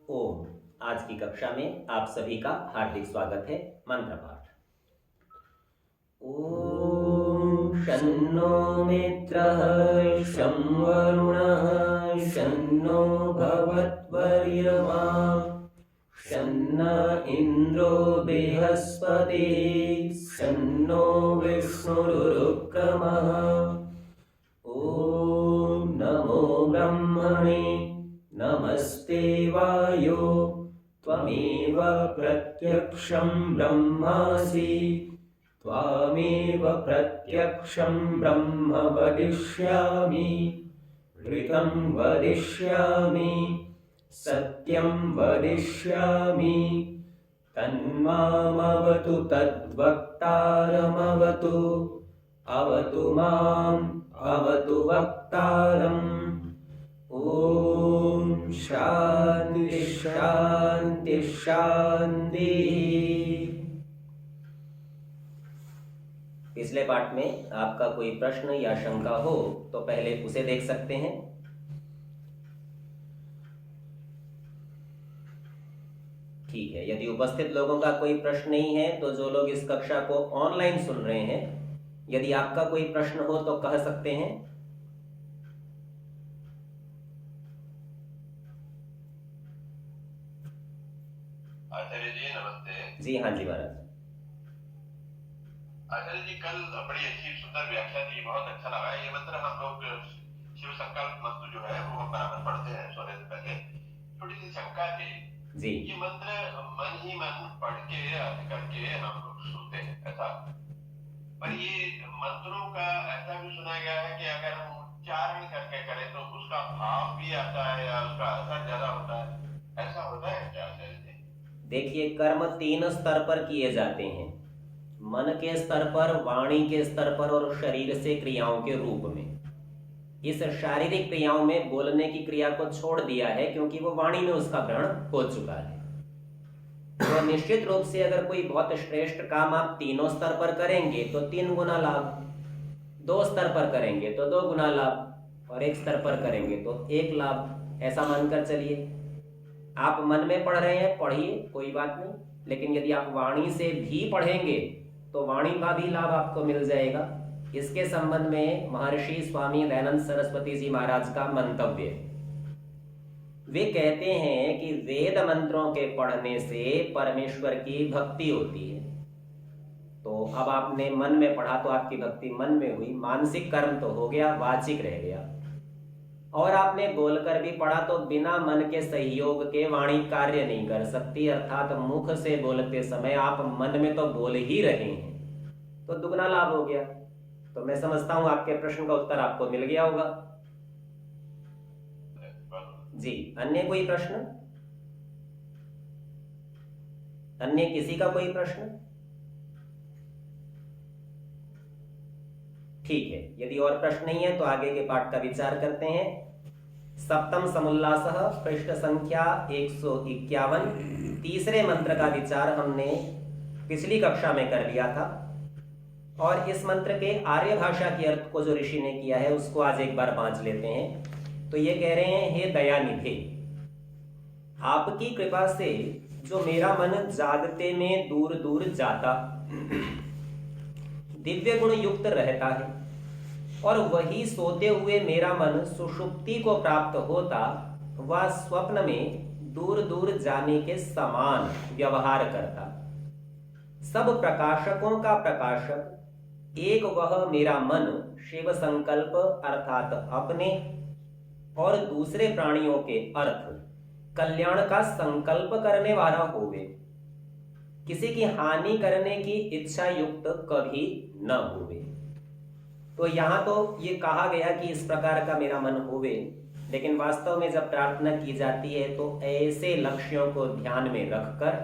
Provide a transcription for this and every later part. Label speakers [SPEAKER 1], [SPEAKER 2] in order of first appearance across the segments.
[SPEAKER 1] ओम। आज की कक्षा में आप सभी का हार्दिक स्वागत है। मंत्र पाठ। ओम शन्नो मित्रः शं वरुणः शन्नो भवत्वर्यमा शन्न इन्द्रो बृहस्पतिः शन्नो विष्णुरुक्रमः। ओम नमो ब्रह्मणे नमस्ते वायो त्वमेव प्रत्यक्षं ब्रह्मासि त्वामेव प्रत्यक्षं ब्रह्म वदिष्यामि ऋतं वदिष्यामि सत्यं वदिष्यामि तन्मामवतु तद्वक्तारमवतु अवतु माम् अवतु वक्तारम्। ओम शांति शांति शांति। पिछले पाठ में आपका कोई प्रश्न या शंका हो तो पहले उसे देख सकते हैं। ठीक है, यदि उपस्थित लोगों का कोई प्रश्न नहीं है तो जो लोग इस कक्षा को ऑनलाइन सुन रहे हैं, यदि आपका कोई प्रश्न हो तो कह सकते हैं।
[SPEAKER 2] आचार्य जी नमस्ते।
[SPEAKER 1] जी हाँ जी महाराज।
[SPEAKER 2] आचार्य जी कल बड़ी अच्छी सुंदर व्याख्या थी, बहुत अच्छा लगा। ये मंत्र हम लोग शिव संकल्प मंत्र जो है वो हम बराबर पढ़ते हैं सोने से पहले। थोड़ी सी शंका थी
[SPEAKER 1] जी।
[SPEAKER 2] ये मंत्र मन ही मन पढ़ के अर्थ करके हम लोग सुनते हैं ऐसा, पर ये मंत्रों का ऐसा भी सुना गया है कि अगर हम उच्चारण करके करें तो उसका भाव भी आता है या उसका असर ज्यादा होता है, ऐसा होता है क्या आचार्य जी?
[SPEAKER 1] देखिए, कर्म 3 स्तर पर किए जाते हैं। मन के स्तर पर, वाणी के स्तर पर और शरीर से क्रियाओं के रूप में। इस शारीरिक क्रियाओं में बोलने की क्रिया को छोड़ दिया है क्योंकि वो वाणी में उसका ग्रहण हो चुका है। तो निश्चित रूप से अगर कोई बहुत श्रेष्ठ काम आप 3 स्तर पर करेंगे तो 3 गुना लाभ, 2 स्तर पर करेंगे तो 2 गुना लाभ और 1 स्तर पर करेंगे तो 1 लाभ। ऐसा मानकर चलिए। आप मन में पढ़ रहे हैं, पढ़िए, कोई बात नहीं, लेकिन यदि आप वाणी से भी पढ़ेंगे तो वाणी का भी लाभ आपको मिल जाएगा। इसके संबंध में महर्षि स्वामी दयानंद सरस्वती जी महाराज का मंतव्य है। वे कहते हैं कि वेद मंत्रों के पढ़ने से परमेश्वर की भक्ति होती है। तो अब आपने मन में पढ़ा तो आपकी भक्ति मन में हुई, मानसिक कर्म तो हो गया, वाचिक रह गया। और आपने बोलकर भी पढ़ा तो बिना मन के सहयोग के वाणी कार्य नहीं कर सकती, अर्थात मुख से बोलते समय आप मन में तो बोल ही रहे हैं, तो दुगना लाभ हो गया। तो मैं समझता हूं आपके प्रश्न का उत्तर आपको मिल गया होगा। जी, अन्य कोई प्रश्न? अन्य किसी का कोई प्रश्न? ठीक है, यदि और प्रश्न नहीं है तो आगे के पाठ का विचार करते हैं। सप्तम समुल्लासः, पृष्ठ संख्या 151। तीसरे मंत्र का विचार हमने पिछली कक्षा में कर लिया था और इस मंत्र के आर्य भाषा के अर्थ को जो ऋषि ने किया है उसको आज एक बार बांच लेते हैं। तो ये कह रहे हैं, हे दयानिधे, आपकी कृपा से जो मेरा मन जागते में दूर दूर जाता, दिव्य गुण युक्त रहता है, और वही सोते हुए मेरा मन सुषुप्ति को प्राप्त होता, वह स्वप्न में दूर दूर जाने के समान व्यवहार करता। सब प्रकाशकों का प्रकाशक एक वह मेरा मन शिव संकल्प अर्थात अपने और दूसरे प्राणियों के अर्थ कल्याण का संकल्प करने वाला होवे, किसी की हानि करने की इच्छा युक्त कभी न होवे। तो यहाँ तो ये कहा गया कि इस प्रकार का मेरा मन होवे, लेकिन वास्तव में जब प्रार्थना की जाती है तो ऐसे लक्ष्यों को ध्यान में रखकर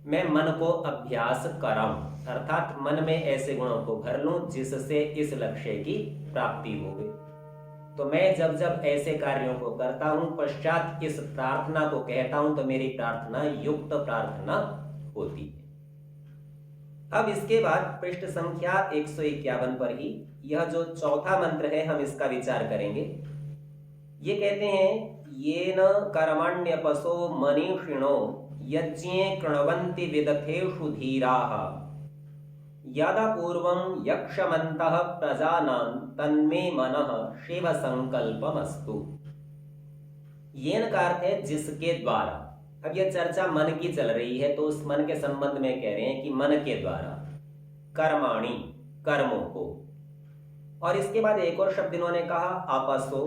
[SPEAKER 1] मैं मन को अभ्यास कराऊं, अर्थात मन में ऐसे गुणों को भर लूं जिससे इस लक्ष्य की प्राप्ति होवे। तो मैं जब जब ऐसे कार्यों को करता हूं, पश्चात इस प्रार्थना को कहता हूं, तो मेरी प्रार्थना युक्त प्रार्थना होती है। अब इसके बाद पृष्ठ संख्या 151 पर ही यह जो चौथा मंत्र है हम इसका विचार करेंगे। ये कहते हैं, येन कर्मण्यपसो मनीषिणो यज्ञे कृण्वन्ति विदथेषु धीराः यदा पूर्वं यक्षमन्तः प्रजानां तन्मे मनः शिव संकल्पमस्तु। येन का अर्थ है जिसके द्वारा। अब यह चर्चा मन की चल रही है तो उस मन के संबंध में कह रहे हैं कि मन के द्वारा कर्माणि कर्मों को। और इसके बाद एक और शब्द इन्होंने कहा अपसो।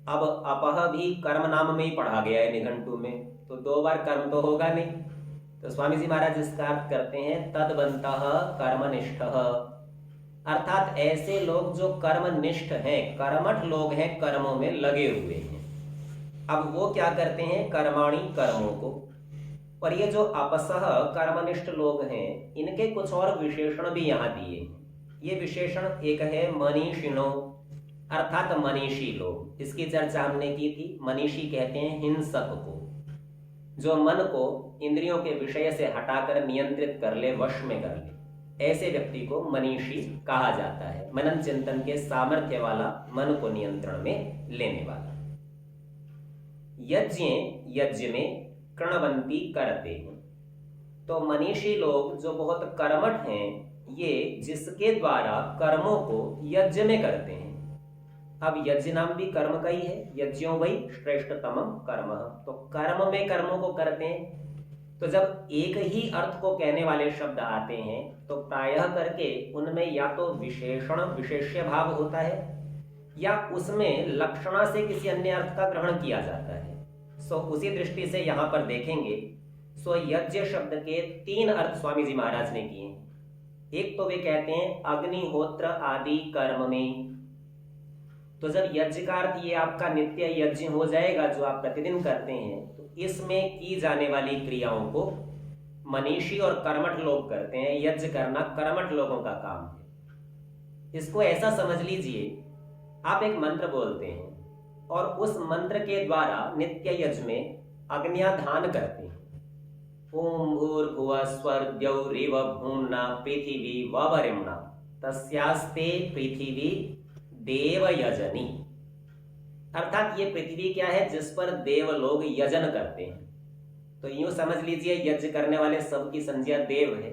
[SPEAKER 1] अब अपह भी कर्म नाम में ही पढ़ा गया है निघंटू में, तो 2 बार कर्म तो होगा नहीं। तो स्वामी जी महाराज इसका अर्थ करते हैं तद्बंतः कर्मनिष्ठः, अर्थात ऐसे लोग जो कर्मनिष्ठ हैं, कर्मठ लोग हैं, कर्मों में लगे हुए हैं। अब वो क्या करते हैं? कर्माणि कर्मों को। और ये जो अपसह कर्मनिष्ठ लोग हैं, इनके कुछ और विशेषण भी यहाँ दिए हैं। ये विशेषण एक है मनीषिणो, अर्थात मनीषी लोग। इसकी चर्चा हमने की थी। मनीषी कहते हैं हिंसक को, जो मन को इंद्रियों के विषय से हटाकर नियंत्रित कर ले, वश में कर ले, ऐसे व्यक्ति को मनीषी कहा जाता है। मनन चिंतन के सामर्थ्य वाला, मन को नियंत्रण में लेने वाला। यज्ञ में कृण्वन्ति करते हैं। तो मनीषी लोग जो बहुत कर्मठ हैं, ये जिसके द्वारा कर्मों को यज्ञ में करते हैं। अब यज्ञ नाम भी कर्म का ही है, यज्ञों वही श्रेष्ठतम कर्म। तो कर्म में कर्मों को करते हैं। तो जब एक ही अर्थ को कहने वाले शब्द आते हैं तो प्रायः करके उनमें या तो विशेषण विशेष्य भाव होता है या उसमें लक्षणा से किसी अन्य अर्थ का ग्रहण किया जाता है। सो उसी दृष्टि से यहाँ पर देखेंगे। सो यज्ञ शब्द के 3 अर्थ स्वामी जी महाराज ने किए। एक तो वे कहते हैं अग्निहोत्र आदि कर्म में। तो जब यज्ञ का अर्थ ये आपका नित्य यज्ञ हो जाएगा जो आप प्रतिदिन करते हैं, तो इसमें की जाने वाली क्रियाओं को मनीषी और कर्मठ लोग करते हैं। यज्ञ करना कर्मठ लोगों का काम है। इसको ऐसा समझ लीजिए, आप एक मंत्र बोलते हैं और उस मंत्र के द्वारा नित्य यज्ञ में अग्न्याधान करते हैं। ओम भूर्भुवः स्वर्द्यौरिव भूम्ना पृथिवी ववरिम्णा तस्यास्ते पृथिवी देवयजनी। अर्थात ये पृथ्वी क्या है? जिस पर देव लोग यजन करते हैं। तो यूं समझ लीजिए यज्ञ करने वाले सबकी संज्ञा देव है।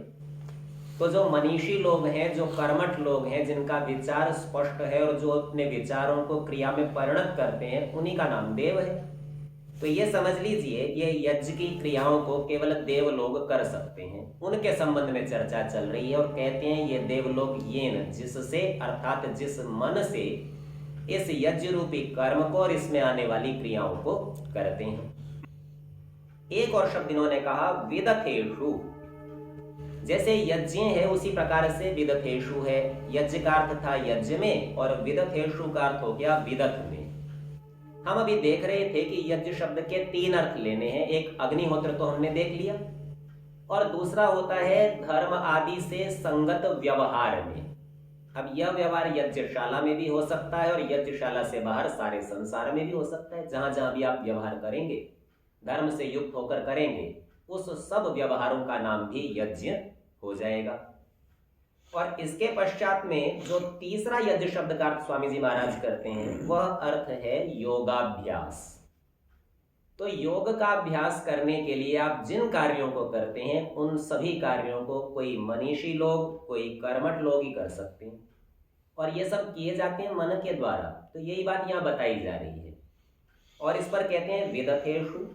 [SPEAKER 1] तो जो मनीषी लोग हैं, जो कर्मठ लोग हैं, जिनका विचार स्पष्ट है और जो अपने विचारों को क्रिया में परिणत करते हैं, उन्हीं का नाम देव है। तो ये समझ लीजिए ये यज्ञ की क्रियाओं को केवल देव लोग कर सकते हैं। उनके संबंध में चर्चा चल रही है और कहते हैं ये देव लोग येन, जिससे, अर्थात जिस मन से इस यज्ञ रूपी कर्म को और इसमें आने वाली क्रियाओं को करते हैं। एक और शब्द इन्होंने कहा विदथेषु। जैसे यज्ञ है उसी प्रकार से विदथेषु है। यज्ञ का अर्थ था यज्ञ में और विदथेषु का अर्थ हो गया विदथ में। हम अभी देख रहे थे कि यज्ञ शब्द के 3 अर्थ लेने हैं। एक अग्निहोत्र तो हमने देख लिया, और दूसरा होता है धर्म आदि से संगत व्यवहार में। अब यह व्यवहार यज्ञशाला में भी हो सकता है और यज्ञशाला से बाहर सारे संसार में भी हो सकता है। जहां जहां भी आप व्यवहार करेंगे, धर्म से युक्त होकर करेंगे, उस सब व्यवहारों का नाम भी यज्ञ हो जाएगा। और इसके पश्चात में जो तीसरा यज्ञ शब्द का अर्थ स्वामी जी महाराज करते हैं, वह अर्थ है योगाभ्यास। तो योग का अभ्यास करने के लिए आप जिन कार्यों को करते हैं, उन सभी कार्यों को कोई मनीषी लोग, कोई कर्मठ लोग ही कर सकते हैं। और ये सब किए जाते हैं मन के द्वारा। तो यही बात यहाँ बताई जा रही है। और इस पर कहते हैं विदथेषु।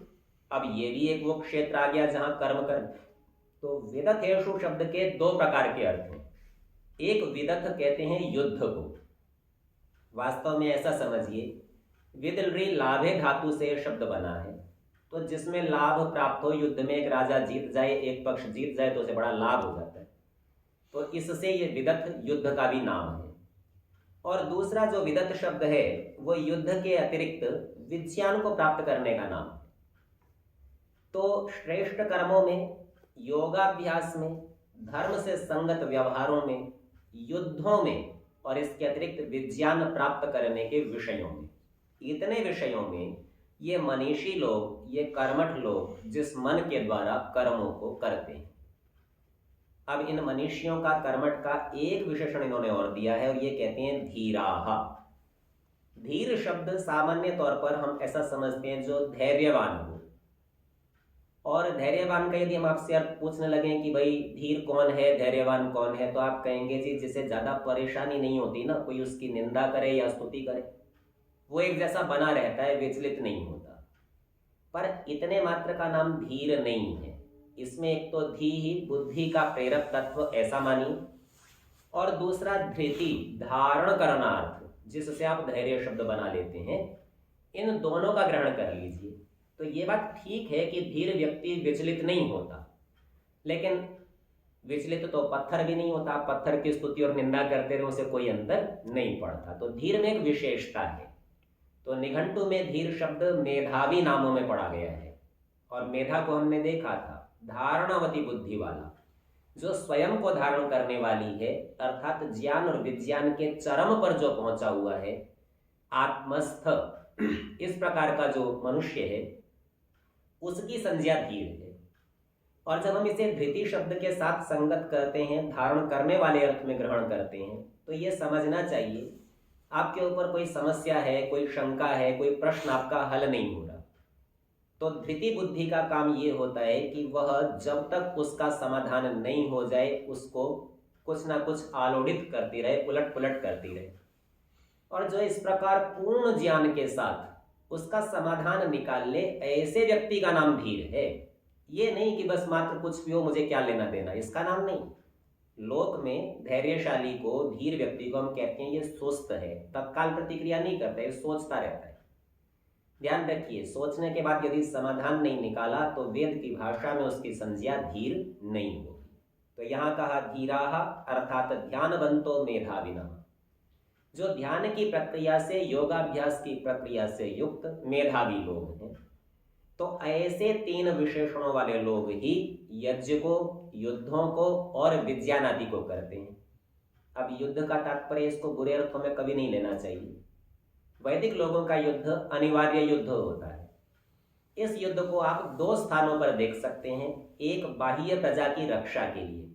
[SPEAKER 1] अब ये भी एक वो क्षेत्र आ गया जहां कर्म कर। तो विदथेषु शब्द के 2 प्रकार के अर्थ हैं। एक विदथ कहते हैं युद्ध को। वास्तव में ऐसा समझिए, विदलरी लाभे धातु से शब्द बना है। तो जिसमें लाभ प्राप्त हो, युद्ध में एक राजा जीत जाए, एक पक्ष जीत जाए, तो उसे बड़ा लाभ हो जाता है। तो इससे ये विदथ युद्ध का भी नाम है। और दूसरा जो विदथ शब्द है, वो युद्ध के अतिरिक्त विज्ञान को प्राप्त करने का नाम है। तो श्रेष्ठ कर्मों में, योगाभ्यास में, धर्म से संगत व्यवहारों में, युद्धों में और इसके अतिरिक्त विज्ञान प्राप्त करने के विषयों में, इतने विषयों में ये मनीषी लोग, ये कर्मठ लोग जिस मन के द्वारा कर्मों को करते हैं। अब इन मनीषियों का, कर्मठ का एक विशेषण इन्होंने और दिया है और ये कहते हैं धीराः। धीर शब्द सामान्य तौर पर हम ऐसा समझते हैं जो धैर्यवान हो। और धैर्यवान का यदि हम आपसे अर्थ पूछने लगे कि भाई धीर कौन है, धैर्यवान कौन है, तो आप कहेंगे जी जिसे ज्यादा परेशानी नहीं होती ना, कोई उसकी निंदा करे या स्तुति करे, वो एक जैसा बना रहता है, विचलित नहीं होता। पर इतने मात्र का नाम धीर नहीं है। इसमें एक तो धी ही बुद्धि का प्रेरक तत्व ऐसा मानिए, और दूसरा धृति धारण करना अर्थ, जिससे आप धैर्य शब्द बना लेते हैं, इन दोनों का ग्रहण कर लीजिए। तो ये बात ठीक है कि धीर व्यक्ति विचलित नहीं होता, लेकिन विचलित तो पत्थर भी नहीं होता। पत्थर की स्तुति और निंदा करते रहे, उसे कोई अंतर नहीं पड़ता। तो धीर में एक विशेषता है। तो निघंटु में धीर शब्द मेधावी नामों में पढ़ा गया है, और मेधा को हमने देखा था धारणावती बुद्धि वाला, जो स्वयं को धारण करने वाली है, अर्थात ज्ञान और विज्ञान के चरम पर जो पहुंचा हुआ है, आत्मस्थ, इस प्रकार का जो मनुष्य है, उसकी संज्ञा धीर है। और जब हम इसे धृति शब्द के साथ संगत करते हैं, धारण करने वाले अर्थ में ग्रहण करते हैं, तो ये समझना चाहिए आपके ऊपर कोई समस्या है, कोई शंका है, कोई प्रश्न आपका हल नहीं हो रहा, तो धृति बुद्धि का काम ये होता है कि वह जब तक उसका समाधान नहीं हो जाए, उसको कुछ ना कुछ आलोड़ित करती रहे, उलट पुलट करती रहे। और जो इस प्रकार पूर्ण ज्ञान के साथ उसका समाधान निकाल ले, ऐसे व्यक्ति का नाम धीर है। ये नहीं कि बस मात्र कुछ भी हो, मुझे क्या लेना देना, इसका नाम नहीं। लोक में धैर्यशाली को, धीर व्यक्ति को हम कहते हैं ये सुस्त है, तत्काल प्रतिक्रिया नहीं करता है, सोचता रहता है। ध्यान रखिए, सोचने के बाद यदि समाधान नहीं निकाला तो वेद की भाषा में उसकी संज्ञा धीर नहीं होगी। तो यहाँ कहा धीराः अर्थात ध्यानवंतो मेधाविनः, जो ध्यान की प्रक्रिया से, योगाभ्यास की प्रक्रिया से युक्त मेधावी लोग हैं। तो ऐसे तीन विशेषणों वाले लोग ही यज्ञ को, युद्धों को और विज्ञान आदि को करते हैं। अब युद्ध का तात्पर्य इसको बुरे अर्थों में कभी नहीं लेना चाहिए। वैदिक लोगों का युद्ध अनिवार्य युद्ध होता है। इस युद्ध को आप दो स्थानों पर देख सकते हैं, एक बाह्य प्रजा की रक्षा के लिए,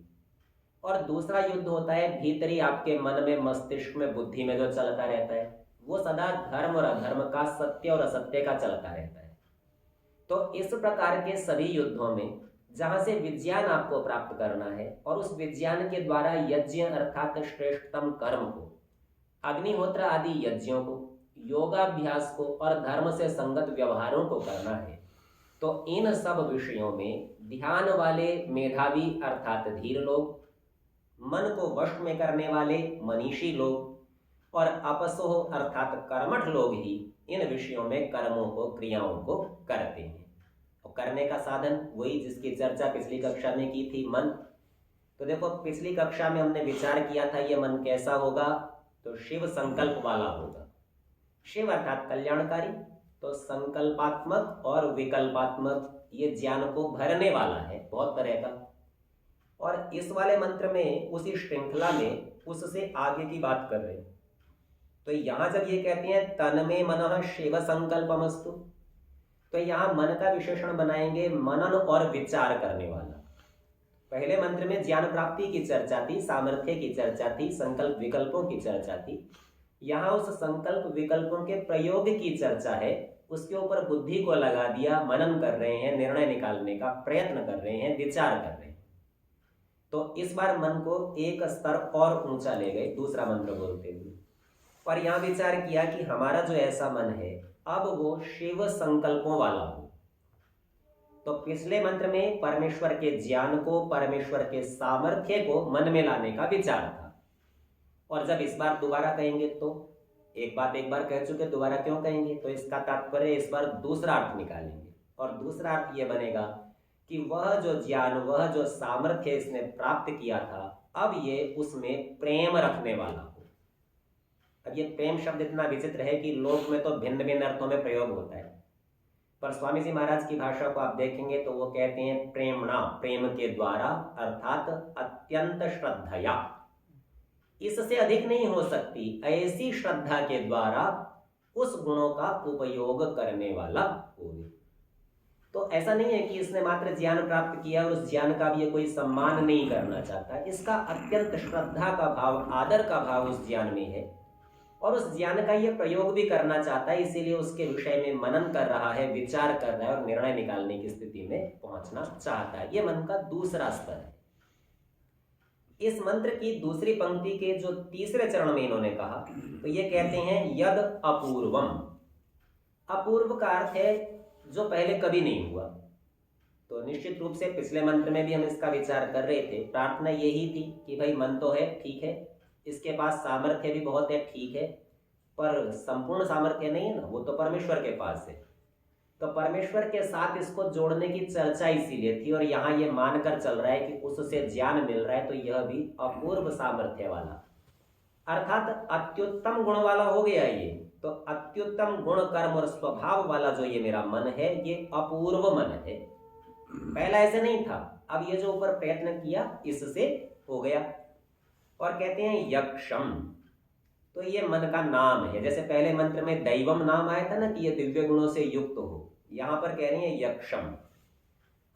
[SPEAKER 1] और दूसरा युद्ध होता है भीतरी आपके मन में, मस्तिष्क में, बुद्धि में जो चलता रहता है, वो सदा धर्म और अधर्म का, सत्य और असत्य का चलता रहता है। तो इस प्रकार के सभी युद्धों में जहां से विज्ञान आपको प्राप्त करना है, और उस विज्ञान के द्वारा यज्ञ अर्थात श्रेष्ठतम कर्म को, अग्निहोत्र आदि यज्ञों को, योगाभ्यास को और धर्म से संगत व्यवहारों को करना है, तो इन सब विषयों में ध्यान वाले मेधावी अर्थात धीर लोग, मन को वश में करने वाले मनीषी लोग, और अपसोह अर्थात कर्मठ लोग ही इन विषयों में कर्मों को, क्रियाओं को करते हैं। और करने का साधन वही जिसकी चर्चा पिछली कक्षा में की थी, मन। तो देखो, पिछली कक्षा में हमने विचार किया था ये मन कैसा होगा, तो शिव संकल्प वाला होगा। शिव अर्थात कल्याणकारी, तो संकल्पात्मक और विकल्पात्मक ये ज्ञान को भरने वाला है, बहुत तरह का। और इस वाले मंत्र में, उसी श्रृंखला में, उससे आगे की बात कर रहे हैं। तो यहां जब ये कहते हैं तन में मनः शिव संकल्पमस्तु, तो यहां मन का विशेषण बनाएंगे मनन और विचार करने वाला। पहले मंत्र में ज्ञान प्राप्ति की चर्चा थी, सामर्थ्य की चर्चा थी, संकल्प विकल्पों की चर्चा थी। यहाँ उस संकल्प विकल्पों के प्रयोग की चर्चा है, उसके ऊपर बुद्धि को लगा दिया, मनन कर रहे हैं, निर्णय निकालने का प्रयत्न कर रहे हैं, विचार कर रहे हैं। तो इस बार मन को एक स्तर और ऊंचा ले गए दूसरा मंत्र बोलते हुए, और यहाँ विचार किया कि हमारा जो ऐसा मन है अब वो शिव संकल्पों वाला हो। तो पिछले मंत्र में परमेश्वर के ज्ञान को, परमेश्वर के सामर्थ्य को मन में लाने का विचार था, और जब इस बार दोबारा कहेंगे तो एक बात एक बार कह चुके, दोबारा क्यों कहेंगे, तो इसका तात्पर्य इस बार दूसरा अर्थ निकालेंगे। और दूसरा अर्थ यह बनेगा कि वह जो ज्ञान, वह जो सामर्थ्य इसने प्राप्त किया था, अब ये उसमें प्रेम रखने वाला हो। अब ये प्रेम शब्द इतना विचित्र है कि लोक में तो भिन्न भिन्न अर्थों में प्रयोग होता है, पर स्वामी जी महाराज की भाषा को आप देखेंगे तो वो कहते हैं प्रेमणा, प्रेम के द्वारा, अर्थात अत्यंत श्रद्धया। इससे अधिक नहीं हो सकती, ऐसी श्रद्धा के द्वारा उस गुणों का उपयोग करने वाला होवे। तो ऐसा नहीं है कि इसने मात्र ज्ञान प्राप्त किया और उस ज्ञान का भी ये कोई सम्मान नहीं करना चाहता, इसका अत्यंत श्रद्धा का भाव, आदर का भाव उस ज्ञान में है, और उस ज्ञान का ये प्रयोग भी करना चाहता है, इसीलिए उसके विषय में मनन कर रहा है, विचार कर रहा है और निर्णय निकालने की स्थिति में पहुंचना चाहता है। ये मन का दूसरा स्तर है। इस मंत्र की दूसरी पंक्ति के जो तीसरे चरण में इन्होंने कहा, तो ये कहते हैं यद अपूर्वम। अपूर्व का अर्थ है जो पहले कभी नहीं हुआ। तो निश्चित रूप से पिछले मंत्र में भी हम इसका विचार कर रहे थे। प्रार्थना यही थी कि भाई मन तो है, ठीक है, इसके पास सामर्थ्य भी बहुत है, ठीक है, पर संपूर्ण सामर्थ्य नहीं है ना, वो तो परमेश्वर के पास है। तो परमेश्वर के साथ इसको जोड़ने की चर्चा इसीलिए थी, और यहाँ ये मानकर चल रहा है कि उससे ज्ञान मिल रहा है, तो यह भी अपूर्व सामर्थ्य वाला अर्थात अत्युत्तम गुण वाला हो गया ये। तो अत्युत्तम गुण, कर्म और स्वभाव वाला जो ये मेरा मन है, ये अपूर्व मन है। पहला ऐसे नहीं था, अब ये जो ऊपर प्रयत्न किया इससे हो गया। और कहते हैं यक्षम, तो ये मन का नाम है। जैसे पहले मंत्र में दैवम नाम आया था ना कि ये दिव्य गुणों से युक्त हो, यहां पर कह रहे हैं यक्षम।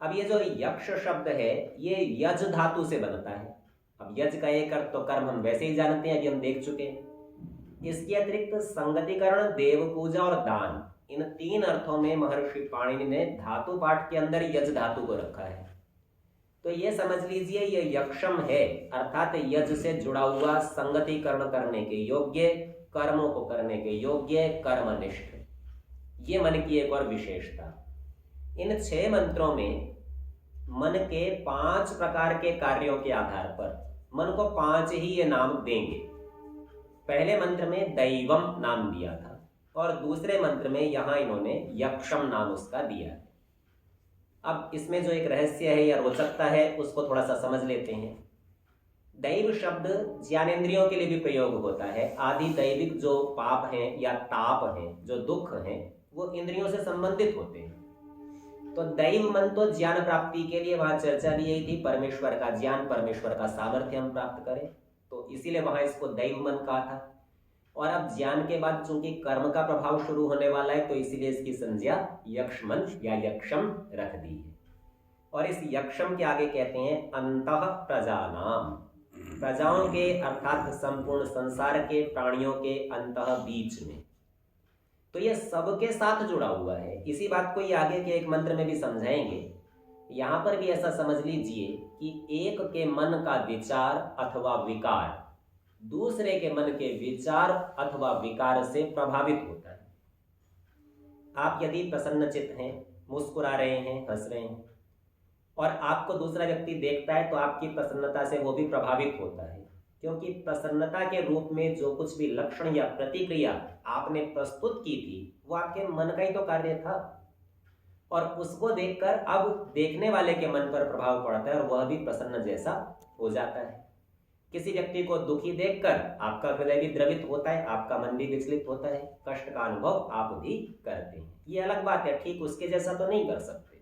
[SPEAKER 1] अब ये जो यक्ष शब्द है ये यज धातु से बनता है। अब यज का एक अर्थ तो कर्म हम वैसे ही जानते हैं, अभी हम देख चुके हैं। इसके अतिरिक्त संगतिकरण, देव पूजा और दान, इन तीन अर्थों में महर्षि पाणिनि ने धातु पाठ के अंदर यज धातु को रखा है। तो ये समझ लीजिए ये यक्षम है, अर्थात यज से जुड़ा हुआ, संगतिकरण करने के योग्य, कर्मों को करने के योग्य, कर्मनिष्ठ। ये मन की एक और विशेषता। इन 6 मंत्रों में मन के 5 प्रकार के कार्यों के आधार पर मन को 5 ही ये नाम देंगे। पहले मंत्र में दैवम नाम दिया था और दूसरे मंत्र में यहां इन्होंने यक्षम नाम उसका दिया है। अब इसमें जो एक रहस्य है या रोचकता है उसको थोड़ा सा समझ लेते हैं। दैव शब्द ज्ञानेंद्रियों के लिए भी प्रयोग होता है। आदि दैविक जो पाप हैं या ताप हैं, जो दुख हैं, वो इंद्रियों से संबंधित होते हैं। तो दैव मन तो ज्ञान प्राप्ति के लिए, वहां चर्चा भी यही थी, परमेश्वर का ज्ञान, परमेश्वर का सामर्थ्य हम प्राप्त करें, तो इसीलिए वहां इसको दैव मन कहा था। और अब ज्ञान के बाद चूंकि कर्म का प्रभाव शुरू होने वाला है, तो इसीलिए इसकी संज्ञा यक्षमन या यक्षम रख दी है। और इस यक्षम के आगे कहते हैं अंतः प्रजानाम, प्रजाओं के अर्थात संपूर्ण संसार के प्राणियों के अंतः बीच में। तो ये सबके साथ जुड़ा हुआ है। इसी बात को ये आगे के एक मंत्र में भी समझाएंगे। यहां पर भी ऐसा समझ लीजिए कि एक के मन का विचार अथवा विकार दूसरे के मन के विचार अथवा विकार से प्रभावित होता है। आप यदि प्रसन्नचित्त हैं, मुस्कुरा रहे हैं, हंस रहे हैं, और आपको दूसरा व्यक्ति देखता है तो आपकी प्रसन्नता से वो भी प्रभावित होता है, क्योंकि प्रसन्नता के रूप में जो कुछ भी लक्षण या प्रतिक्रिया आपने प्रस्तुत की थी वो आपके मन का ही तो कार्य था, और उसको देखकर अब देखने वाले के मन पर प्रभाव पड़ता है और वह भी प्रसन्न जैसा हो जाता है। किसी व्यक्ति को दुखी देखकर आपका हृदय भी द्रवित होता है, आपका मन भी विचलित होता है, कष्ट का अनुभव आप भी करते हैं। ये अलग बात है, ठीक उसके जैसा तो नहीं कर सकते।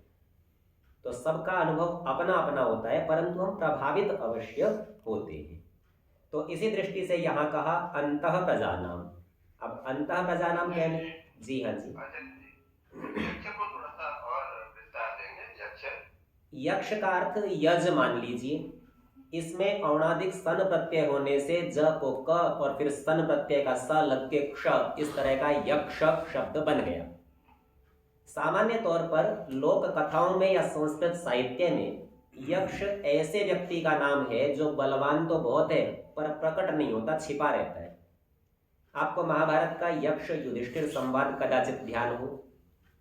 [SPEAKER 1] तो सबका अनुभव अपना अपना होता है, परंतु हम प्रभावित अवश्य होते हैं। तो इसी दृष्टि से यहाँ कहा अंतः प्रजानाम। अब अंतः प्रजानाम कहने, जी हाँ जी, यक्ष का अर्थ यज मान लीजिए। इसमें औणादिक सन प्रत्यय होने से ज को क और फिर सन प्रत्यय का स लग के क्ष, इस तरह का यक्ष शब्द बन गया। सामान्य तौर पर लोक कथाओं में या संस्कृत साहित्य में यक्ष ऐसे व्यक्ति का नाम है जो बलवान तो बहुत है पर प्रकट नहीं होता, छिपा रहता है। आपको महाभारत का यक्ष युधिष्ठिर संवाद कदाचित ध्यान हो।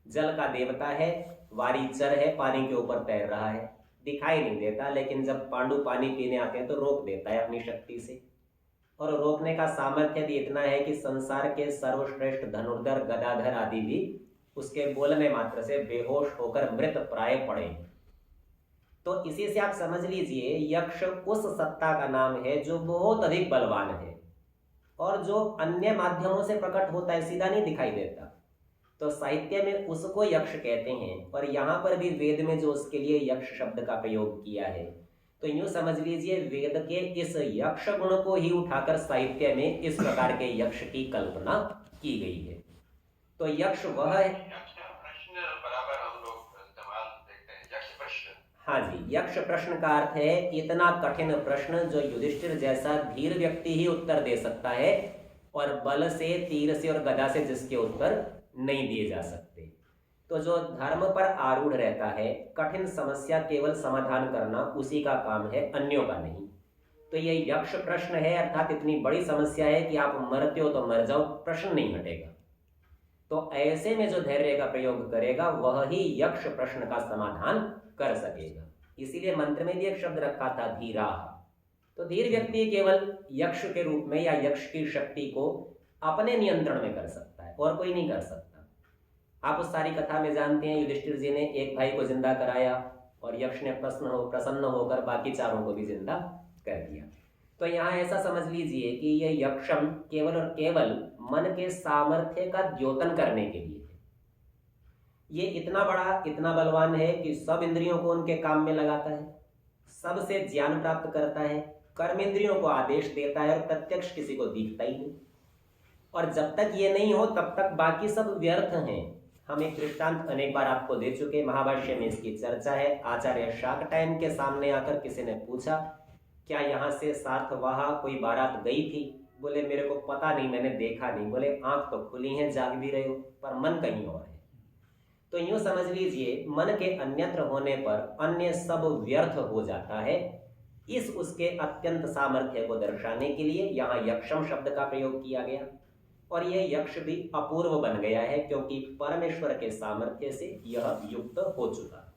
[SPEAKER 1] जल का देवता है, वारीचर है, पानी के ऊपर तैर रहा है, दिखाई नहीं देता, लेकिन जब पांडु पानी पीने आते हैं तो रोक देता है अपनी शक्ति से। और रोकने का सामर्थ्य भी इतना है कि संसार के सर्वश्रेष्ठ धनुर्धर, गदाधर आदि भी उसके बोलने मात्र से बेहोश होकर मृत प्राय पड़े। तो इसी से आप समझ लीजिए यक्ष उस सत्ता का नाम है जो बहुत अधिक बलवान है और जो अन्य माध्यमों से प्रकट होता है, सीधा नहीं दिखाई देता। तो साहित्य में उसको यक्ष कहते हैं, और यहाँ पर भी वेद में जो उसके लिए यक्ष शब्द का प्रयोग किया है, तो यूं समझ लीजिए वेद के इस यक्ष गुण को ही उठाकर साहित्य में इस प्रकार के यक्ष की कल्पना की गई है। तो यक्ष वह है,
[SPEAKER 2] प्रश्न बराबर हम लोग इस्तेमाल देखते हैं, यक्ष प्रश्न।
[SPEAKER 1] हाँ जी, यक्ष प्रश्न का अर्थ है इतना कठिन प्रश्न जो युधिष्ठिर जैसा धीर व्यक्ति ही उत्तर दे सकता है, और बल से, तीर से और गदा से जिसके उत्तर नहीं दिए जा सकते। तो जो धर्म पर आरूढ़ रहता है, कठिन समस्या केवल समाधान करना उसी का काम है, अन्यों का नहीं। तो ये यक्ष प्रश्न है, अर्थात इतनी बड़ी समस्या है कि आप मरते हो तो मर जाओ, प्रश्न नहीं हटेगा। तो ऐसे में जो धैर्य का प्रयोग करेगा वह ही यक्ष प्रश्न का समाधान कर सकेगा। इसीलिए मंत्र में भी एक शब्द रखा था, धीरा। तो धीर व्यक्ति केवल यक्ष के रूप में या यक्ष की शक्ति को अपने नियंत्रण में कर सकता है, और कोई नहीं कर सकता। आप उस सारी कथा में जानते हैं, युधिष्ठिर जी ने एक भाई को जिंदा कराया और यक्ष ने प्रसन्न होकर बाकी चारों को भी जिंदा कर दिया। तो यहाँ ऐसा समझ लीजिए कि ये यक्षम केवल और केवल मन के सामर्थ्य का द्योतन करने के लिए है। ये इतना बड़ा, इतना बलवान है कि सब इंद्रियों को उनके काम में लगाता है, सबसे ज्ञान प्राप्त करता है, कर्म इंद्रियों को आदेश देता है और प्रत्यक्ष किसी को दिखता ही नहीं। और जब तक ये नहीं हो तब तक बाकी सब व्यर्थ हैं। हम एक दृष्टांत अनेक बार आपको दे चुके, महाभाष्य में इसकी चर्चा है। आचार्य शाकटायन के सामने आकर किसी ने पूछा, क्या यहाँ से सातवाह कोई बारात गई थी? बोले मेरे को पता नहीं, मैंने देखा नहीं। बोले आंख तो खुली है, जाग भी रहे हो, पर मन कहीं और है। तो यूं समझ लीजिए, मन के अन्यत्र होने पर अन्य सब व्यर्थ हो जाता है। इस उसके अत्यंत सामर्थ्य को दर्शाने के लिए यहाँ यक्षम शब्द का प्रयोग किया गया। और यह यक्ष भी अपूर्व बन गया है, क्योंकि परमेश्वर के सामर्थ्य से यह युक्त हो चुका।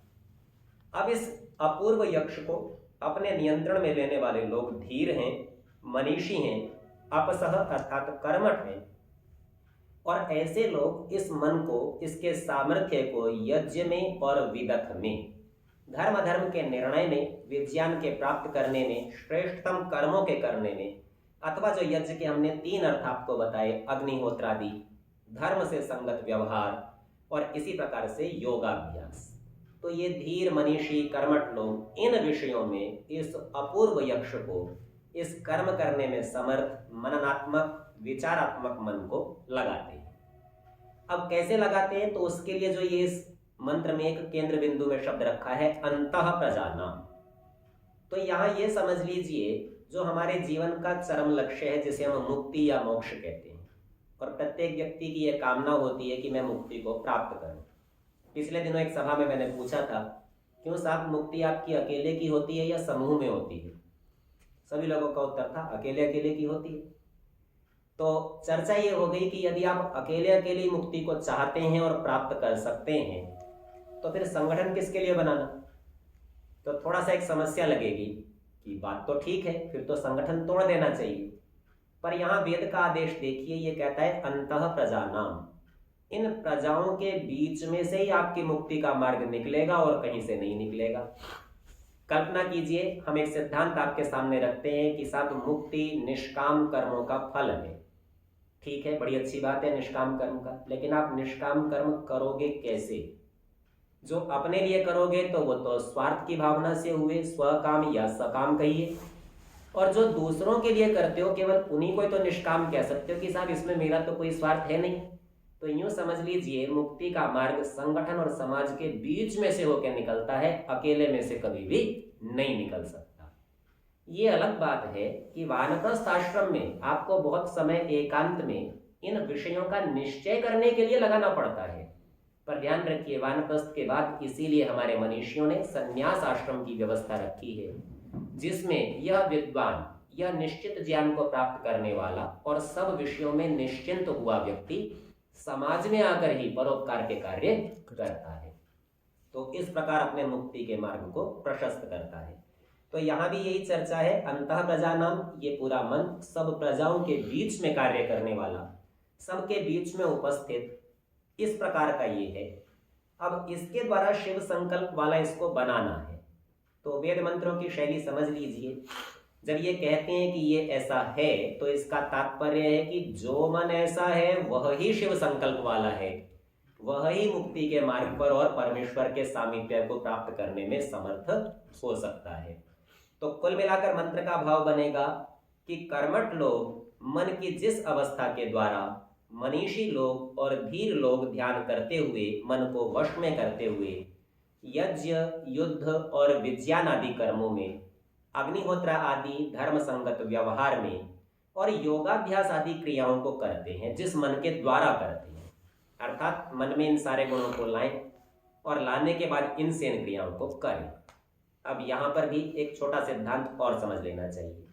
[SPEAKER 1] अब इस अपूर्व यक्ष को अपने नियंत्रण में लेने वाले लोग धीर हैं, मनीषी हैं, अपसह अर्थात कर्मठ हैं। और ऐसे लोग इस मन को, इसके सामर्थ्य को यज्ञ में और विदथ में, धर्म अधर्म के निर्णय में, विज्ञान के प्राप्त करने में, श्रेष्ठतम कर्मों के करने में, अथवा जो यज्ञ के हमने 3 अर्थ आपको बताए, अग्निहोत्रादि, धर्म से संगत व्यवहार और इसी प्रकार से योगाभ्यास। तो ये धीर, मनीषी, कर्मठ लोग इन विषयों में इस अपूर्व यक्ष को इस कर्म करने में समर्थ, मननात्मक, विचारात्मक मन को लगाते हैं। अब कैसे लगाते हैं? तो उसके लिए जो ये इस मंत्र में एक केंद्र बिंदु में शब्द रखा है, अंतः प्रजानाम। तो यहाँ ये समझ लीजिए, जो हमारे जीवन का चरम लक्ष्य है, जिसे हम मुक्ति या मोक्ष कहते हैं, और प्रत्येक व्यक्ति की यह कामना होती है कि मैं मुक्ति को प्राप्त करूं। पिछले दिनों एक सभा में मैंने पूछा था, क्यों साहब मुक्ति आपकी अकेले की होती है या समूह में होती है? सभी लोगों का उत्तर था अकेले अकेले की होती है। तो चर्चा ये हो गई कि यदि आप अकेले अकेले मुक्ति को चाहते हैं और प्राप्त कर सकते हैं, तो फिर संगठन किसके लिए बनाना? तो थोड़ा सा एक समस्या लगेगी कि बात तो ठीक है, फिर तो संगठन तोड़ देना चाहिए। पर यहाँ वेद का आदेश देखिए, ये कहता है अंतः प्रजानाम, इन प्रजाओं के बीच में से ही आपकी मुक्ति का मार्ग निकलेगा और कहीं से नहीं निकलेगा। कल्पना कीजिए, हम एक सिद्धांत आपके सामने रखते हैं कि साहब मुक्ति निष्काम कर्मों का फल है। ठीक है, बड़ी अच्छी बात है निष्काम कर्म का, लेकिन आप निष्काम कर्म करोगे कैसे? जो अपने लिए करोगे तो वो तो स्वार्थ की भावना से हुए, स्वकाम या सकाम कहिए, और जो दूसरों के लिए करते हो केवल उन्हीं को तो निष्काम कह सकते हो कि साहब इसमें मेरा तो कोई स्वार्थ है नहीं। तो यूं समझ लीजिए, मुक्ति का मार्ग संगठन और समाज के बीच में से होकर निकलता है, अकेले में से कभी भी नहीं निकल सकता। ये अलग बात है कि वानप्रस्थ आश्रम में आपको बहुत समय एकांत में इन विषयों का निश्चय करने के लिए लगाना पड़ता है। पर ध्यान रखिए, वानप्रस्थ के बाद इसीलिए हमारे मनीषियों ने संन्यास आश्रम की व्यवस्था रखी है, जिसमें यह विद्वान, यह निश्चित ज्ञान को प्राप्त करने वाला और सब विषयों में निश्चिंत हुआ व्यक्ति समाज में आकर ही परोपकार के कार्य करता है। तो इस प्रकार अपने मुक्ति के मार्ग को प्रशस्त करता है। तो यहाँ भी यही चर्चा है, अंतः प्रजानाम, ये पूरा मन सब प्रजाओं के बीच में कार्य करने वाला, सबके बीच में उपस्थित, इस प्रकार का ये है। अब इसके द्वारा शिव संकल्प वाला इसको बनाना है। तो वेद मंत्रों की शैली समझ लीजिए, जब ये कहते हैं कि ये ऐसा है, तो इसका तात्पर्य है कि जो मन ऐसा है वह ही शिव संकल्प वाला है, वह ही मुक्ति के मार्ग पर और परमेश्वर के सामीप्य को प्राप्त करने में समर्थ हो सकता है। तो कुल मिलाकर मंत्र का भाव बनेगा कि कर्मठ लोग मन की जिस अवस्था के द्वारा मनीषी लोग और धीर लोग ध्यान करते हुए, मन को वश में करते हुए यज्ञ, युद्ध और विज्ञान आदि कर्मों में, अग्निहोत्र आदि धर्म संगत व्यवहार में, और योगाभ्यास आदि क्रियाओं को करते हैं जिस मन के द्वारा करते हैं, अर्थात मन में इन सारे गुणों को लाएं और लाने के बाद इनसे इन क्रियाओं को करें। अब यहाँ पर भी एक छोटा सिद्धांत और समझ लेना चाहिए।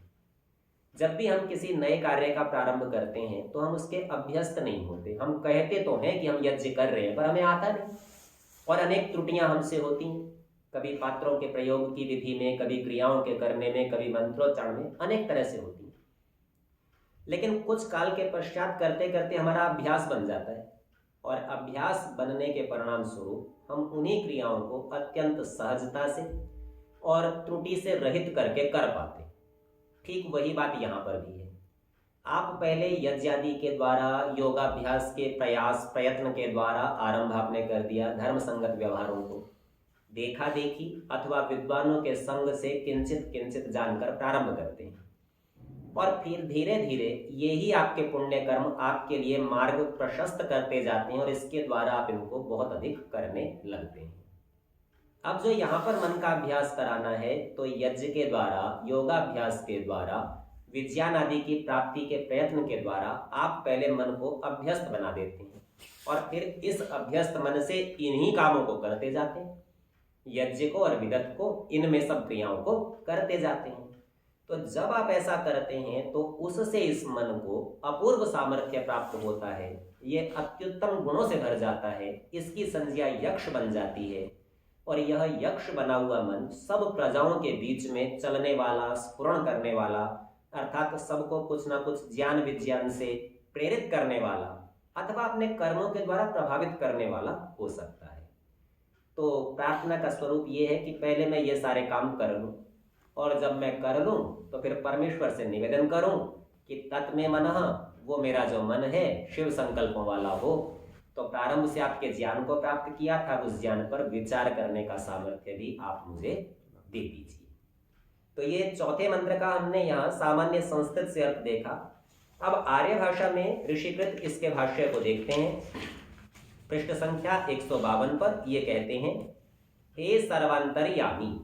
[SPEAKER 1] जब भी हम किसी नए कार्य का प्रारंभ करते हैं तो हम उसके अभ्यस्त नहीं होते। हम कहते तो हैं कि हम यज्ञ कर रहे हैं, पर हमें आता नहीं और अनेक त्रुटियां हमसे होती हैं। कभी पात्रों के प्रयोग की विधि में, कभी क्रियाओं के करने में, कभी मंत्रोच्चारण में, अनेक तरह से होती है। लेकिन कुछ काल के पश्चात करते करते हमारा अभ्यास बन जाता है और अभ्यास बनने के परिणाम स्वरूप हम उन्हीं क्रियाओं को अत्यंत सहजता से और त्रुटि से रहित करके कर पाते। ठीक वही बात यहाँ पर भी है। आप पहले यज्ञ आदि के द्वारा, योगाभ्यास के प्रयास प्रयत्न के द्वारा आरंभ आपने कर दिया धर्म संगत व्यवहारों को, देखा देखी अथवा विद्वानों के संग से किंचित किंचित जानकर प्रारंभ करते हैं और फिर धीरे धीरे यही आपके पुण्य कर्म आपके लिए मार्ग प्रशस्त करते जाते हैं और इसके द्वारा आप इनको बहुत अधिक करने लगते हैं। अब जो यहाँ पर मन का अभ्यास कराना है तो यज्ञ के द्वारा, योगाभ्यास के द्वारा, विज्ञान आदि की प्राप्ति के प्रयत्न के द्वारा आप पहले मन को अभ्यस्त बना देते हैं और फिर इस अभ्यस्त मन से इन्हीं कामों को करते जाते हैं, यज्ञ को और विदत को, इनमें सब क्रियाओं को करते जाते हैं। तो जब आप ऐसा करते हैं तो उससे इस मन को अपूर्व सामर्थ्य प्राप्त होता है, ये अत्युत्तम गुणों से भर जाता है, इसकी संज्ञा यक्ष बन जाती है और यह यक्ष बना हुआ मन सब प्रजाओं के बीच में चलने वाला, स्फुरण करने वाला, अर्थात सबको कुछ ना कुछ ज्ञान विज्ञान से प्रेरित करने वाला अथवा अपने कर्मों के द्वारा प्रभावित करने वाला हो सकता है। तो प्रार्थना का स्वरूप ये है कि पहले मैं ये सारे काम कर लूँ और जब मैं कर लूँ तो फिर परमेश्वर से निवेदन करूँ कि तत्मे मनः, वो मेरा जो मन है शिव संकल्पों वाला हो। तो प्रारंभ से आपके ज्ञान को प्राप्त किया था, उस ज्ञान पर विचार करने का सामर्थ्य भी आप मुझे दे दीजिए। तो ये चौथे मंत्र का हमने यहाँ सामान्य संस्कृत से अर्थ देखा। अब आर्य भाषा में ऋषिकृत इसके भाष्य को देखते हैं। पृष्ठ संख्या 152 पर ये कहते हैं, हे सर्वांतर्यामी।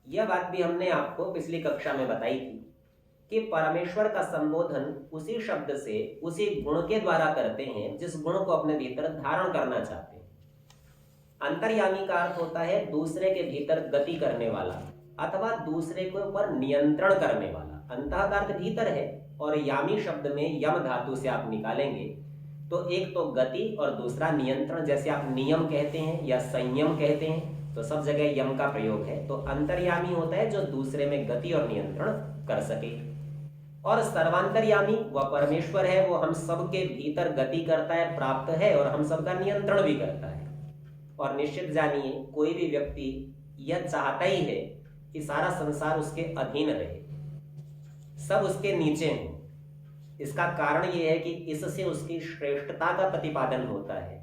[SPEAKER 1] यह बात भी हमने आपको पिछली कक्षा में बताई थी कि परमेश्वर का संबोधन उसी शब्द से, उसी गुण के द्वारा करते हैं जिस गुण को अपने भीतर धारण करना चाहते हैं। अंतर्यामी का अर्थ होता है दूसरे के भीतर गति करने वाला अथवा दूसरे के ऊपर नियंत्रण करने वाला। अंतः का अर्थ भीतर है और यामी शब्द में यम धातु से आप निकालेंगे तो एक तो गति और दूसरा नियंत्रण। जैसे आप नियम कहते हैं या संयम कहते हैं तो सब जगह यम का प्रयोग है। तो अंतर्यामी होता है जो दूसरे में गति और नियंत्रण कर सके। और सर्वांतर्यामी वह परमेश्वर है, वो हम सबके भीतर गति करता है, प्राप्त है और हम सबका नियंत्रण भी करता है। और निश्चित जानिए कोई भी व्यक्ति यह चाहता ही है कि सारा संसार उसके अधीन रहे, सब उसके नीचे हो। इसका कारण यह है कि इससे उसकी श्रेष्ठता का प्रतिपादन होता है।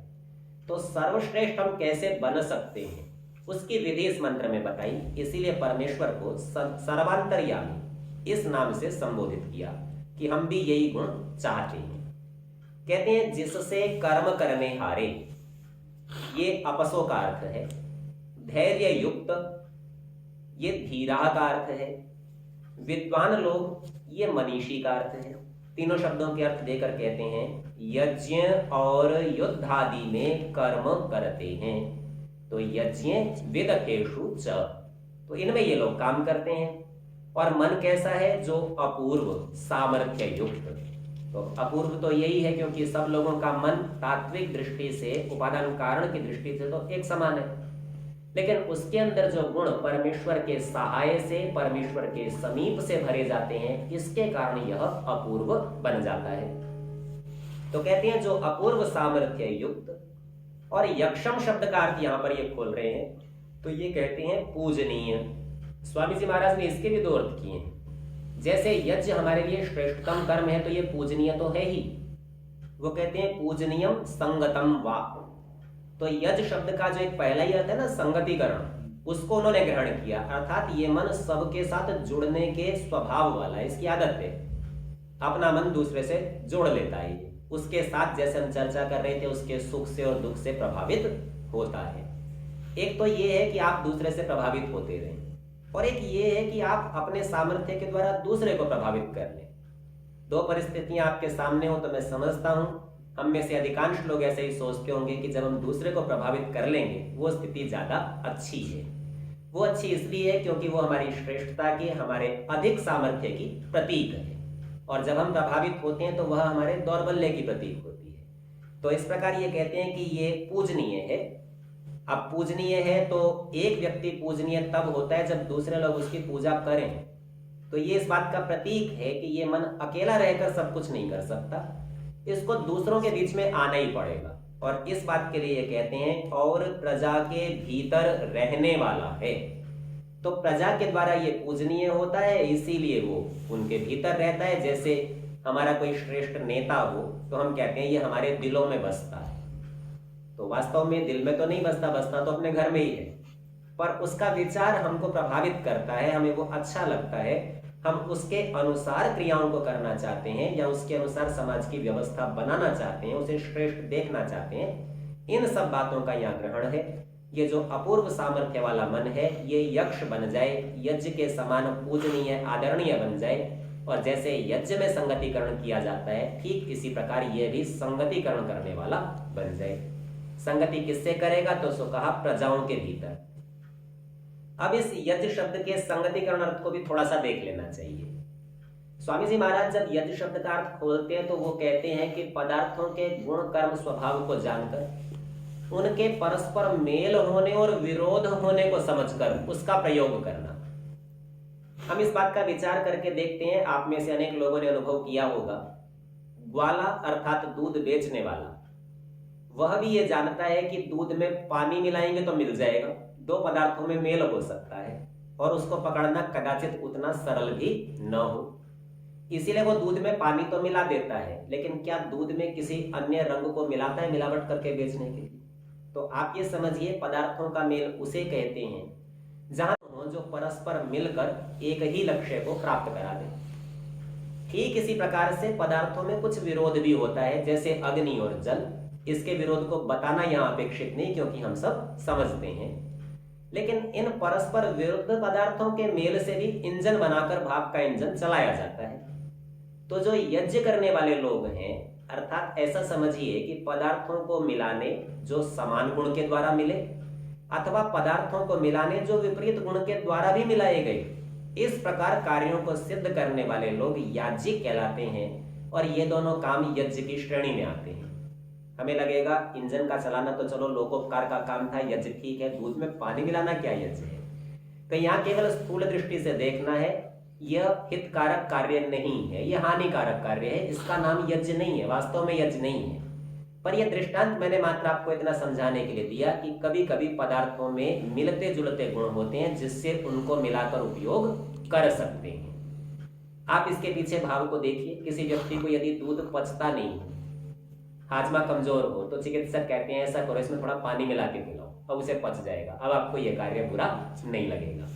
[SPEAKER 1] तो सर्वश्रेष्ठ हम कैसे बन सकते हैं उसकी विधि इस मंत्र में बताई। इसीलिए परमेश्वर को सर्वांतर्यामी इस नाम से संबोधित किया कि हम भी यही गुण चाहते हैं। कहते हैं जिससे कर्म करने हारे, ये अपसो का अर्थ है। धैर्य युक्त, ये धीरा का अर्थ है। विद्वान लोग, ये मनीषी का अर्थ है। तीनों शब्दों के अर्थ देकर कहते हैं यज्ञ और युद्ध आदि में कर्म करते हैं। तो यज्ञ विदकेषु च, तो इनमें ये लोग काम करते हैं। और मन कैसा है? जो अपूर्व सामर्थ्य युक्त। तो अपूर्व तो यही है क्योंकि सब लोगों का मन तात्विक दृष्टि से, उपादान कारण की दृष्टि से तो एक समान है, लेकिन उसके अंदर जो गुण परमेश्वर के सहाय से, परमेश्वर के समीप से भरे जाते हैं, इसके कारण यह अपूर्व बन जाता है। तो कहते हैं जो अपूर्व सामर्थ्य युक्त। और यक्षम शब्द का अर्थ यहां पर ये खोल रहे हैं, तो ये कहते हैं पूजनीय। स्वामी जी महाराज ने इसके भी दो अर्थ किए हैं। जैसे यज्ञ हमारे लिए श्रेष्ठतम कर्म है तो ये पूजनीय तो है ही। वो कहते हैं पूजनीयम संगतम वा। तो यज्ञ शब्द का जो एक पहला ही अर्थ है ना, संगतिकरण, उसको उन्होंने ग्रहण किया। अर्थात ये मन सबके साथ जुड़ने के स्वभाव वाला है, इसकी आदत है, अपना मन दूसरे से जोड़ लेता है। ये उसके साथ, जैसे हम चर्चा कर रहे थे, उसके सुख से और दुख से प्रभावित होता है। एक तो ये है कि आप दूसरे से प्रभावित होते रहें, और एक ये है कि आप अपने सामर्थ्य के द्वारा दूसरे को प्रभावित कर लें। दो परिस्थितियां आपके सामने हो तो मैं समझता हूं हम में से अधिकांश लोग ऐसे ही सोचते होंगे कि जब हम दूसरे को प्रभावित कर लेंगे वो स्थिति ज्यादा अच्छी है। वो अच्छी इसलिए है क्योंकि वो हमारी श्रेष्ठता की, हमारे अधिक सामर्थ्य की प्रतीक है, और जब हम प्रभावित होते हैं तो वह हमारे दौर्बल्य की प्रतीक होती है। तो इस प्रकार ये कहते हैं कि ये पूजनीय है। अब पूजनीय है तो एक व्यक्ति पूजनीय तब होता है जब दूसरे लोग उसकी पूजा करें। तो ये इस बात का प्रतीक है कि ये मन अकेला रहकर सब कुछ नहीं कर सकता, इसको दूसरों के बीच में आना ही पड़ेगा। और इस बात के लिए ये कहते हैं और प्रजा के भीतर रहने वाला है। तो प्रजा के द्वारा ये पूजनीय होता है, इसीलिए वो उनके भीतर रहता है। जैसे हमारा कोई श्रेष्ठ नेता हो तो हम कहते हैं ये हमारे दिलों में बसता है। तो वास्तव में दिल में तो नहीं बसता, बसता तो अपने घर में ही है, पर उसका विचार हमको प्रभावित करता है, हमें वो अच्छा लगता है, हम उसके अनुसार क्रियाओं को करना चाहते हैं या उसके अनुसार समाज की व्यवस्था बनाना चाहते हैं, उसे श्रेष्ठ देखना चाहते हैं। इन सब बातों का यहाँ ग्रहण है। ये जो अपूर्व सामर्थ्य वाला मन है ये यक्ष बन जाए, यज्ञ के समान पूजनीय आदरणीय बन जाए। और जैसे यज्ञ में संगतिकरण किया जाता है ठीक इसी प्रकार ये भी संगतिकरण करने वाला बन जाए। संगति किससे करेगा? तो सो कहा प्रजाओं के भीतर। अब इस यज्ञ शब्द के संगतिकरण अर्थ को भी थोड़ा सा देख लेना चाहिए। स्वामी जी महाराज जब यज्ञ शब्द का अर्थ खोलते हैं तो वो कहते हैं कि पदार्थों के गुण कर्म स्वभाव को जानकर उनके परस्पर मेल होने और विरोध होने को समझकर उसका प्रयोग करना। हम इस बात का विचार करके देखते हैं, आप में से अनेक लोगों ने अनुभव किया होगा, ग्वाला अर्थात दूध बेचने वाला वह भी ये जानता है कि दूध में पानी मिलाएंगे तो मिल जाएगा, दो पदार्थों में मेल हो सकता है, और उसको पकड़ना कदाचित उतना सरल भी न हो। इसीलिए वो दूध में पानी तो मिला देता है, लेकिन क्या दूध में किसी अन्य रंग को मिलाता है मिलावट करके बेचने के लिए? तो आप ये समझिए पदार्थों का मेल उसे कहते हैं जहां जो परस्पर मिलकर एक ही लक्ष्य को प्राप्त करा दे। ठीक इसी प्रकार से पदार्थों में कुछ विरोध भी होता है, जैसे अग्नि और जल। इसके विरोध को बताना यहाँ अपेक्षित नहीं क्योंकि हम सब समझते हैं, लेकिन इन परस्पर विरुद्ध पदार्थों के मेल से भी इंजन बनाकर भाप का इंजन चलाया जाता है। तो जो यज्ञ करने वाले लोग हैं, अर्थात ऐसा समझिए कि पदार्थों को मिलाने जो समान गुण के द्वारा मिले अथवा पदार्थों को मिलाने जो विपरीत गुण के द्वारा भी मिलाए गए, इस प्रकार कार्यों को सिद्ध करने वाले लोग याज्ञिक कहलाते हैं। और ये दोनों काम यज्ञ की श्रेणी में आते हैं। हमें लगेगा इंजन का चलाना तो चलो लोकोपकार का काम था, यज्ञ ठीक है, दूध में पानी मिलाना क्या यज्ञ है? तो यहाँ केवल स्थूल दृष्टि से देखना है, यह हितकारक कार्य नहीं है, यह हानिकारक कार्य है, इसका नाम यज्ञ नहीं है, वास्तव में यज्ञ नहीं है। पर यह दृष्टांत मैंने मात्र आपको इतना समझाने के लिए दिया कि कभी कभी पदार्थों में मिलते जुलते गुण होते हैं जिससे उनको मिलाकर उपयोग कर सकते हैं। आप इसके पीछे भाव को देखिए। किसी व्यक्ति को यदि दूध पचता नहीं, हाजमा कमजोर हो, तो चिकित्सक कहते हैं ऐसा करो, इसमें थोड़ा पानी मिला के पिलाओ, अब उसे पच जाएगा, अब आपको यह कार्य बुरा नहीं लगेगा।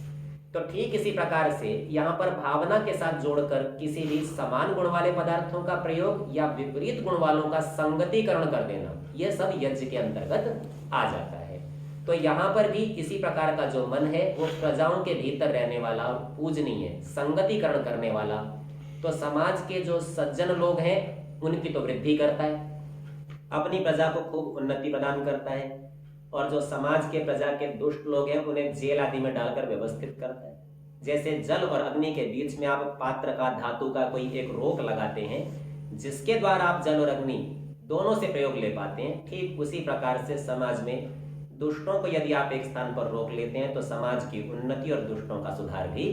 [SPEAKER 1] तो ठीक इसी प्रकार से यहाँ पर भावना के साथ जोड़कर किसी भी समान गुण वाले पदार्थों का प्रयोग या विपरीत गुण वालों का संगतिकरण कर देना, यह सब यज्ञ के अंतर्गत आ जाता है। तो यहाँ पर भी इसी प्रकार का जो मन है वो प्रजाओं के भीतर रहने वाला, पूजनीय, संगतिकरण करने वाला, तो समाज के जो सज्जन लोग हैं उनकी तो वृद्धि करता है, अपनी प्रजा को खूब उन्नति प्रदान करता है, और जो समाज के प्रजा के दुष्ट लोग हैं उन्हें जेल आदि में डालकर व्यवस्थित करता है। जैसे जल और अग्नि के बीच में आप पात्र का, धातु का कोई एक रोक लगाते हैं जिसके द्वारा आप जल और अग्नि दोनों से प्रयोग ले पाते हैं, ठीक उसी प्रकार से समाज में दुष्टों को यदि आप एक स्थान पर रोक लेते हैं तो समाज की उन्नति और दुष्टों का सुधार भी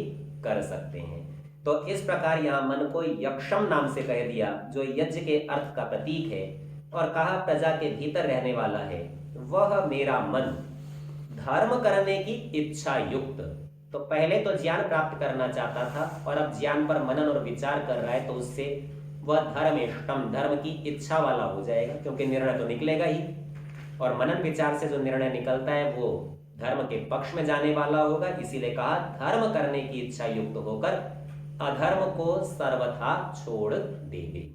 [SPEAKER 1] कर सकते हैं। तो इस प्रकार यहाँ मन को यक्षम नाम से कह दिया, जो यज्ञ के अर्थ का प्रतीक है, और कहा प्रजा के भीतर रहने वाला है वह मेरा मन, धर्म करने की इच्छा युक्त। तो पहले तो ज्ञान प्राप्त करना चाहता था और अब ज्ञान पर मनन और विचार कर रहा है, तो उससे वह धर्मेष्टम, धर्म की इच्छा वाला हो जाएगा, क्योंकि निर्णय तो निकलेगा ही, और मनन विचार से जो निर्णय निकलता है वो धर्म के पक्ष में जाने वाला होगा। इसीलिए कहा धर्म करने की इच्छा युक्त होकर अधर्म को सर्वथा छोड़ देंगे।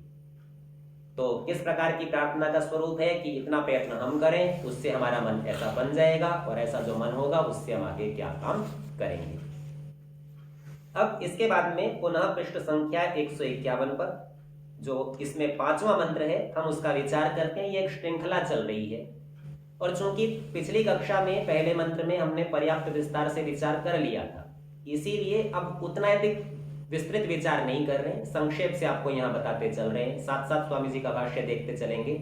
[SPEAKER 1] तो किस प्रकार की प्रार्थना का स्वरूप है कि इतना प्रयत्न हम करें, उससे हमारा मन ऐसा बन जाएगा, और ऐसा जो मन होगा उससे हम आगे क्या काम करेंगे। अब इसके बाद में पुनः पृष्ठ संख्या 151 पर जो इसमें 5वां मंत्र है, हम उसका विचार करते हैं। ये एक श्रृंखला चल रही है और चूंकि पिछली कक्षा में पहले मंत्र में हमने पर्याप्त विस्तार से विचार कर लिया था, इसीलिए अब उतना अधिक विस्तृत विचार नहीं कर रहे हैं, संक्षेप से आपको यहाँ बताते चल रहे हैं। साथ साथ स्वामी जी का भाष्य देखते चलेंगे,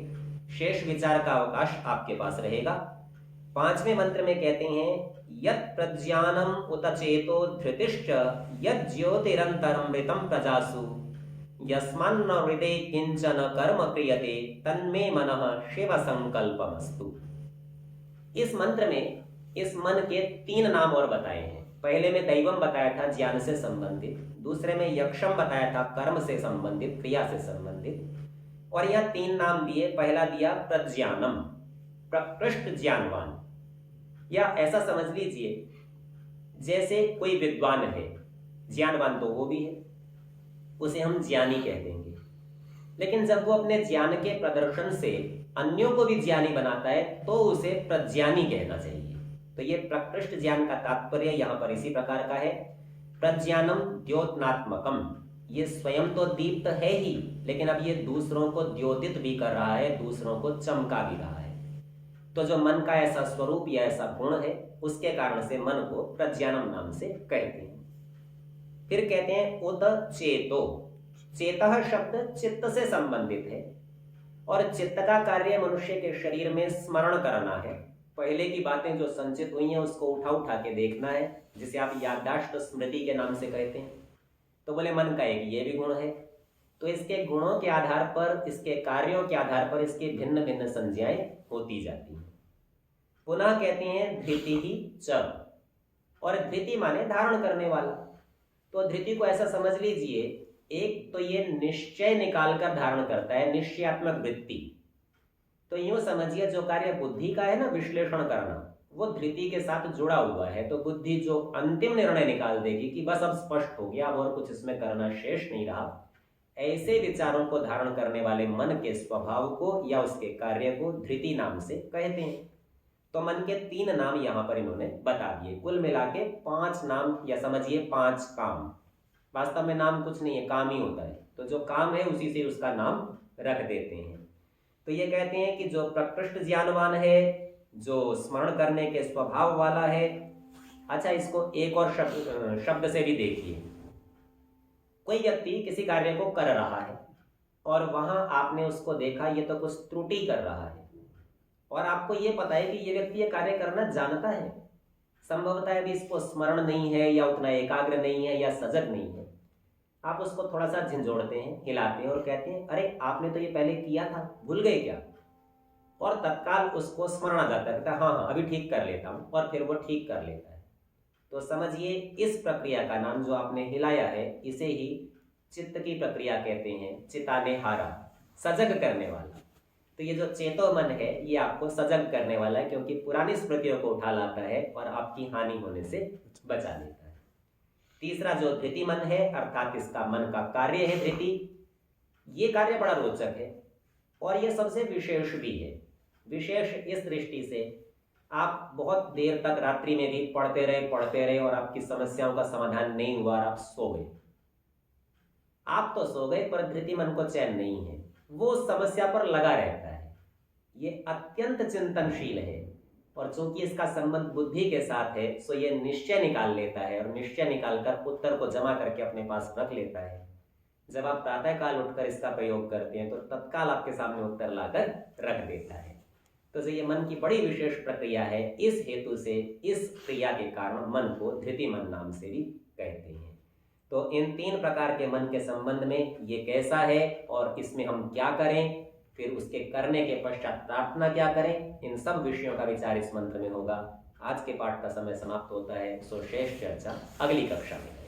[SPEAKER 1] शेष विचार का अवकाश आपके पास रहेगा। 5वें मंत्र में कहते हैं, यत् प्रज्ञानम उत चेतो धृतिश्च यत् ज्योतिरन्तरमृतं प्रजासु यस्मान्न हृदये किंचन कर्म क्रियते तन्मे मनः शिव संकल्पमस्तु। इस मंत्र में इस मन के 3 नाम और बताए हैं। पहले में दैवम बताया था, ज्ञान से संबंधित, दूसरे में यक्षम बताया था, कर्म से संबंधित, क्रिया से संबंधित, और यह 3 नाम दिए। पहला दिया प्रज्ञानम, प्रकृष्ट ज्ञानवान, या ऐसा समझ लीजिए जैसे कोई विद्वान है, ज्ञानवान तो वो भी है, उसे हम ज्ञानी कह देंगे, लेकिन जब वो अपने ज्ञान के प्रदर्शन से अन्यों को भी ज्ञानी बनाता है तो उसे प्रज्ञानी कहना चाहिए। तो ये प्रकृष्ट ज्ञान का तात्पर्य यहाँ पर इसी प्रकार का है। प्रज्ञानम द्योतनात्मकम, ये स्वयं तो दीप्त है ही, लेकिन अब ये दूसरों को द्योतित भी कर रहा है, दूसरों को चमका भी रहा है। तो जो मन का ऐसा स्वरूप या ऐसा गुण है, उसके कारण से मन को प्रज्ञानम नाम से कहते हैं। फिर कहते हैं उत चेतो, चेतः शब्द चित्त से संबंधित है और चित्त का कार्य मनुष्य के शरीर में स्मरण करना है। पहले की बातें जो संचित हुई हैं उसको उठा उठा के देखना है, जिसे आप याददाश्त स्मृति के नाम से कहते हैं। तो बोले मन का एक ये भी गुण है, तो इसके गुणों के आधार पर, इसके कार्यों के आधार पर इसकी भिन्न भिन्न संज्ञाएं होती जाती हैं। पुनः कहते हैं धृति ही च, और धृति माने धारण करने वाला। तो धृति को ऐसा समझ लीजिए, एक तो ये निश्चय निकाल कर धारण करता है, निश्चयात्मक वृत्ति। तो यूं समझिए जो कार्य बुद्धि का है ना, विश्लेषण करना, वो धृति के साथ जुड़ा हुआ है। तो बुद्धि जो अंतिम निर्णय निकाल देगी कि बस अब स्पष्ट हो गया, अब और कुछ इसमें करना शेष नहीं रहा, ऐसे विचारों को धारण करने वाले मन के स्वभाव को या उसके कार्य को धृति नाम से कहते हैं। तो मन के 3 नाम यहाँ पर इन्होंने बता दिए। कुल मिला के 5 नाम, या समझिए 5 काम। वास्तव में नाम कुछ नहीं है, काम ही होता है। तो जो काम है उसी से उसका नाम रख देते हैं। तो ये कहते हैं कि जो प्रकृष्ट ज्ञानवान है, जो स्मरण करने के स्वभाव वाला है। अच्छा, इसको एक और शब्द से भी देखिए। कोई व्यक्ति किसी कार्य को कर रहा है और वहां आपने उसको देखा ये तो कुछ त्रुटि कर रहा है, और आपको ये पता है कि ये व्यक्ति ये कार्य करना जानता है, संभवतः अभी इसको स्मरण नहीं है या उतना एकाग्र नहीं है या सजग नहीं है। आप उसको थोड़ा सा झंझोड़ते हैं, हिलाते हैं और कहते हैं, अरे आपने तो ये पहले किया था, भूल गए क्या? और तत्काल उसको स्मरण आ जाता है, हाँ अभी ठीक कर लेता हूँ, और फिर वो ठीक कर लेता है। तो समझिए इस प्रक्रिया का नाम जो आपने हिलाया है, इसे ही चित्त की प्रक्रिया कहते हैं। चिताने हारा, सजग करने वाला। तो ये जो चेतो मन है ये आपको सजग करने वाला है, क्योंकि पुरानी स्मृतियों को उठा लाता है और आपकी हानि होने से बचा लेता है। तीसरा जो धृति मन है, अर्थात इसका मन का कार्य है धृति। ये कार्य बड़ा रोचक है और ये सबसे विशेष भी है। विशेष इस दृष्टि से, आप बहुत देर तक रात्रि में भी पढ़ते रहे और आपकी समस्याओं का समाधान नहीं हुआ और आप सो गए। आप तो सो गए पर धृति मन को चैन नहीं है, वो समस्या पर लगा रहता है। ये अत्यंत चिंतनशील है और चूंकि इसका संबंध बुद्धि के साथ है, सो ये निश्चय निकाल लेता है और निश्चय निकालकर उत्तर को जमा करके अपने पास रख लेता है। जब आप प्रातःकाल उठकर इसका प्रयोग करते हैं तो तत्काल आपके सामने उत्तर लाकर रख देता है। तो ये मन की बड़ी विशेष प्रक्रिया है। इस हेतु से इस क्रिया के कारण मन को धृति मन नाम से भी कहते हैं। तो इन 3 प्रकार के मन के संबंध में ये कैसा है और इसमें हम क्या करें, फिर उसके करने के पश्चात प्रार्थना क्या करें, इन सब विषयों का विचार इस मंत्र में होगा। आज के पाठ का समय समाप्त होता है, सो शेष चर्चा अगली कक्षा में है।